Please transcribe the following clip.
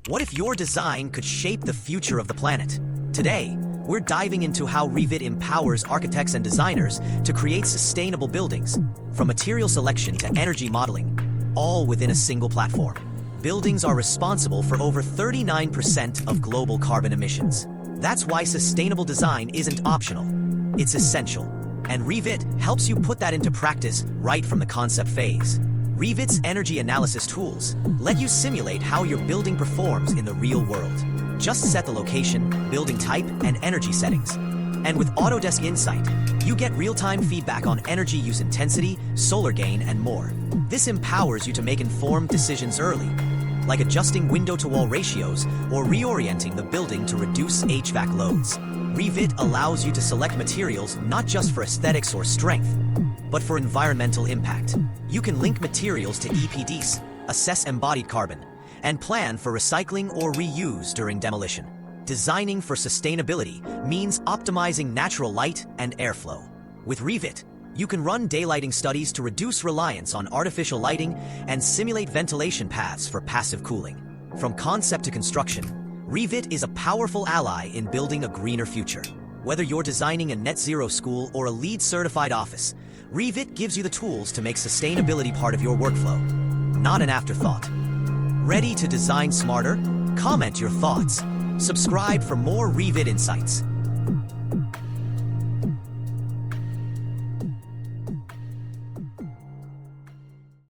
What if your design could shape the future of the planet? Today, we're diving into how Revit empowers architects and designers to create sustainable buildings, from material selection to energy modeling, all within a single platform. Buildings are responsible for over 39% of global carbon emissions. That's why sustainable design isn't optional. It's essential. And Revit helps you put that into practice right from the concept phase. Revit's energy analysis tools let you simulate how your building performs in the real world. Just set the location, building type, and energy settings. And with Autodesk Insight, you get real-time feedback on energy use intensity, solar gain, and more. This empowers you to make informed decisions early, like adjusting window-to-wall ratios or reorienting the building to reduce HVAC loads. Revit allows you to select materials not just for aesthetics or strength, but for environmental impact. You can link materials to EPDs, assess embodied carbon, and plan for recycling or reuse during demolition. Designing for sustainability means optimizing natural light and airflow. With Revit, you can run daylighting studies to reduce reliance on artificial lighting and simulate ventilation paths for passive cooling. From concept to construction, Revit is a powerful ally in building a greener future. Whether you're designing a net zero school or a LEED certified office, Revit gives you the tools to make sustainability part of your workflow, not an afterthought. Ready to design smarter? Comment your thoughts. Subscribe for more Revit insights.